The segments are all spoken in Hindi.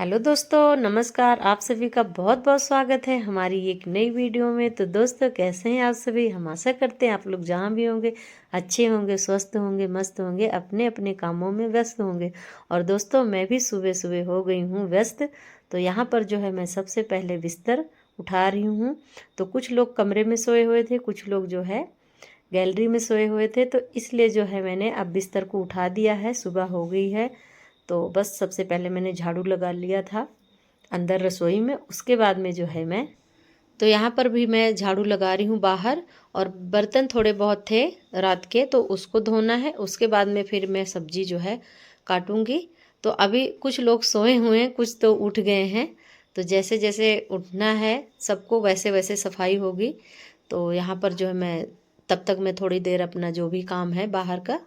हेलो दोस्तों, नमस्कार। आप सभी का बहुत बहुत स्वागत है हमारी एक नई वीडियो में। तो दोस्तों, कैसे हैं आप सभी? हम आशा करते हैं आप लोग जहाँ भी होंगे अच्छे होंगे, स्वस्थ होंगे, मस्त होंगे, अपने अपने कामों में व्यस्त होंगे। और दोस्तों, मैं भी सुबह सुबह हो गई हूँ व्यस्त। तो यहाँ पर जो है मैं सबसे पहले बिस्तर उठा रही हूँ। तो कुछ लोग कमरे में सोए हुए थे, कुछ लोग जो है गैलरी में सोए हुए थे, तो इसलिए जो है मैंने अब बिस्तर को उठा दिया है। सुबह हो गई है। तो बस सबसे पहले मैंने झाड़ू लगा लिया था अंदर रसोई में, उसके बाद में जो है मैं तो यहाँ पर भी मैं झाड़ू लगा रही हूँ बाहर। और बर्तन थोड़े बहुत थे रात के, तो उसको धोना है। उसके बाद में फिर मैं सब्जी जो है काटूंगी। तो अभी कुछ लोग सोए हुए हैं, कुछ तो उठ गए हैं। तो जैसे जैसे उठना है सबको, वैसे वैसे सफाई होगी। तो यहाँ पर जो है मैं तब तक मैं थोड़ी देर अपना जो भी काम है बाहर का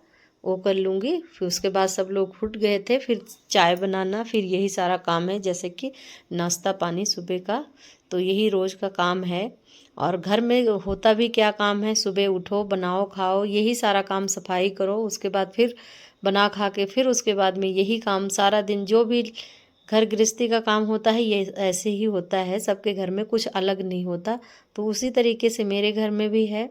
वो कर लूँगी। फिर उसके बाद सब लोग उठ गए थे, फिर चाय बनाना, फिर यही सारा काम है, जैसे कि नाश्ता पानी सुबह का। तो यही रोज़ का काम है। और घर में होता भी क्या काम है, सुबह उठो, बनाओ, खाओ, यही सारा काम, सफाई करो, उसके बाद फिर बना खा के फिर उसके बाद में यही काम सारा दिन जो भी घर गृहस्थी का काम होता है, ये ऐसे ही होता है। सबके घर में कुछ अलग नहीं होता। तो उसी तरीके से मेरे घर में भी है।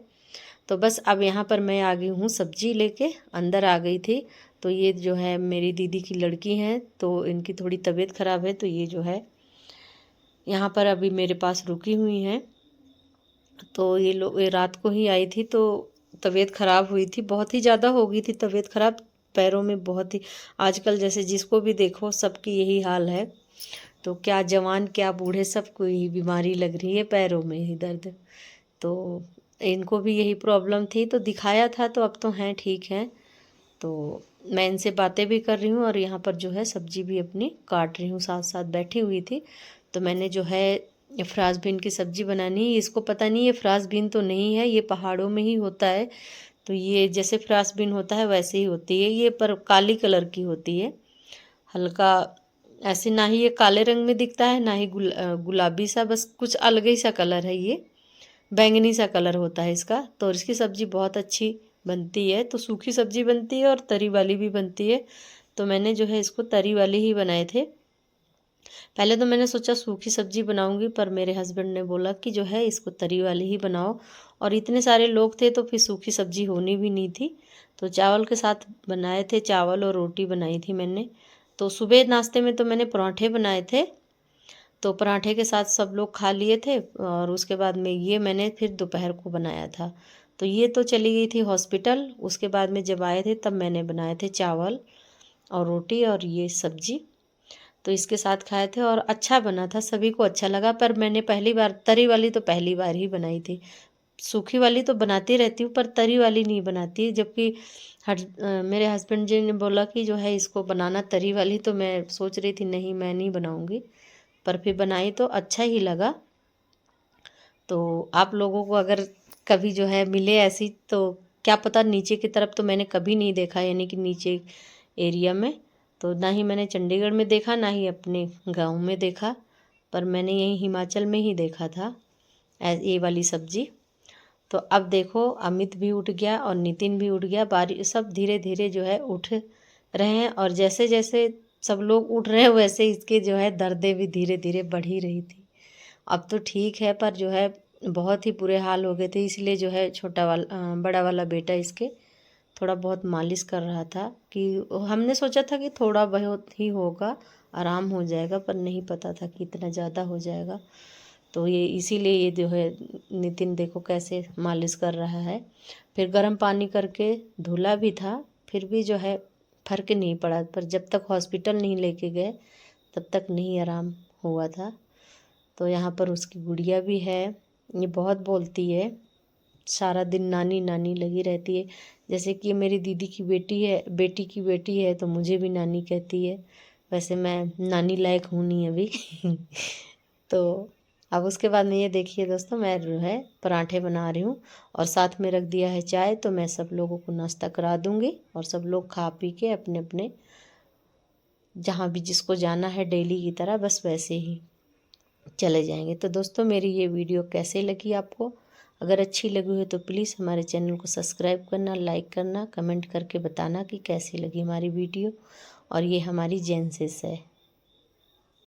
तो बस अब यहाँ पर मैं आ गई हूँ सब्जी लेके, अंदर आ गई थी। तो ये जो है मेरी दीदी की लड़की हैं, तो इनकी थोड़ी तबीयत ख़राब है, तो ये जो है यहाँ पर अभी मेरे पास रुकी हुई हैं। तो ये लोग ये रात को ही आई थी, तो तबीयत ख़राब हुई थी, बहुत ही ज़्यादा हो गई थी तबीयत ख़राब। पैरों में बहुत ही, आजकल जैसे जिसको भी देखो सबकी यही हाल है। तो क्या जवान क्या बूढ़े, सबको यही बीमारी लग रही है, पैरों में ही दर्द। तो इनको भी यही प्रॉब्लम थी, तो दिखाया था, तो अब तो हैं, ठीक हैं। तो मैं इनसे बातें भी कर रही हूँ और यहाँ पर जो है सब्जी भी अपनी काट रही हूँ, साथ साथ बैठी हुई थी। तो मैंने जो है फ्रांस बीन की सब्ज़ी बनानी है। इसको पता नहीं ये फ्रांस बीन तो नहीं है, ये पहाड़ों में ही होता है। तो ये जैसे फ्रांस बीन होता है वैसे ही होती है ये, पर काली कलर की होती है, हल्का ऐसे। ना ही ये काले रंग में दिखता है, ना ही गुलाबी सा, बस कुछ अलग ही सा कलर है ये, बैंगनी सा कलर होता है इसका। तो इसकी सब्ज़ी बहुत अच्छी बनती है। तो सूखी सब्ज़ी बनती है और तरी वाली भी बनती है। तो मैंने जो है इसको तरी वाली ही बनाए थे। पहले तो मैंने सोचा सूखी सब्ज़ी बनाऊंगी, पर मेरे हस्बैंड ने बोला कि जो है इसको तरी वाली ही बनाओ। और इतने सारे लोग थे तो फिर सूखी सब्ज़ी होनी भी नहीं थी। तो चावल के साथ बनाए थे, चावल और रोटी बनाई थी मैंने। तो सुबह नाश्ते में तो मैंने पराठे बनाए थे। तो पराठे के साथ सब लोग खा लिए थे। और उसके बाद में ये मैंने फिर दोपहर को बनाया था। तो ये तो चली गई थी हॉस्पिटल। उसके बाद में जब आए थे तब मैंने बनाए थे चावल और रोटी और ये सब्जी। तो इसके साथ खाए थे और अच्छा बना था, सभी को अच्छा लगा। पर मैंने पहली बार तरी वाली तो पहली बार ही बनाई थी। सूखी वाली तो बनाती रहती हूँ, पर तरी वाली नहीं बनाती। जबकि मेरे हस्बैंड जी ने बोला कि जो है इसको बनाना तरी वाली, तो मैं सोच रही थी नहीं, मैं नहीं बनाऊँगी। पर फिर बनाई तो अच्छा ही लगा। तो आप लोगों को अगर कभी जो है मिले ऐसी, तो क्या पता, नीचे की तरफ तो मैंने कभी नहीं देखा, यानी कि नीचे एरिया में तो ना ही मैंने चंडीगढ़ में देखा, ना ही अपने गांव में देखा। पर मैंने यहीं हिमाचल में ही देखा था ये वाली सब्जी। तो अब देखो, अमित भी उठ गया और नितिन भी उठ गया। बारी सब धीरे धीरे जो है उठ रहे हैं। और जैसे जैसे सब लोग उठ रहे हैं वैसे इसके जो है दर्दें भी धीरे धीरे बढ़ ही रही थी। अब तो ठीक है, पर जो है बहुत ही बुरे हाल हो गए थे, इसलिए जो है बड़ा वाला बेटा इसके थोड़ा बहुत मालिश कर रहा था। कि हमने सोचा था कि थोड़ा बहुत ही होगा, आराम हो जाएगा, पर नहीं पता था कि इतना ज़्यादा हो जाएगा। तो ये इसीलिए ये जो है नितिन देखो कैसे मालिश कर रहा है। फिर गर्म पानी करके धुला भी था, फिर भी जो है फर्क नहीं पड़ा। पर जब तक हॉस्पिटल नहीं लेके गए तब तक नहीं आराम हुआ था। तो यहाँ पर उसकी गुड़िया भी है, ये बहुत बोलती है, सारा दिन नानी नानी लगी रहती है। जैसे कि मेरी दीदी की बेटी है, बेटी की बेटी है, तो मुझे भी नानी कहती है। वैसे मैं नानी लायक हूँ नहीं अभी तो अब उसके बाद में ये देखिए दोस्तों, मैं जो है पराठे बना रही हूँ और साथ में रख दिया है चाय। तो मैं सब लोगों को नाश्ता करा दूँगी और सब लोग खा पी के अपने अपने जहाँ भी जिसको जाना है डेली की तरह, बस वैसे ही चले जाएंगे। तो दोस्तों, मेरी ये वीडियो कैसे लगी आपको? अगर अच्छी लगी हो तो प्लीज़ हमारे चैनल को सब्सक्राइब करना, लाइक करना, कमेंट करके बताना कि कैसी लगी हमारी वीडियो। और ये हमारी जेंसेस है।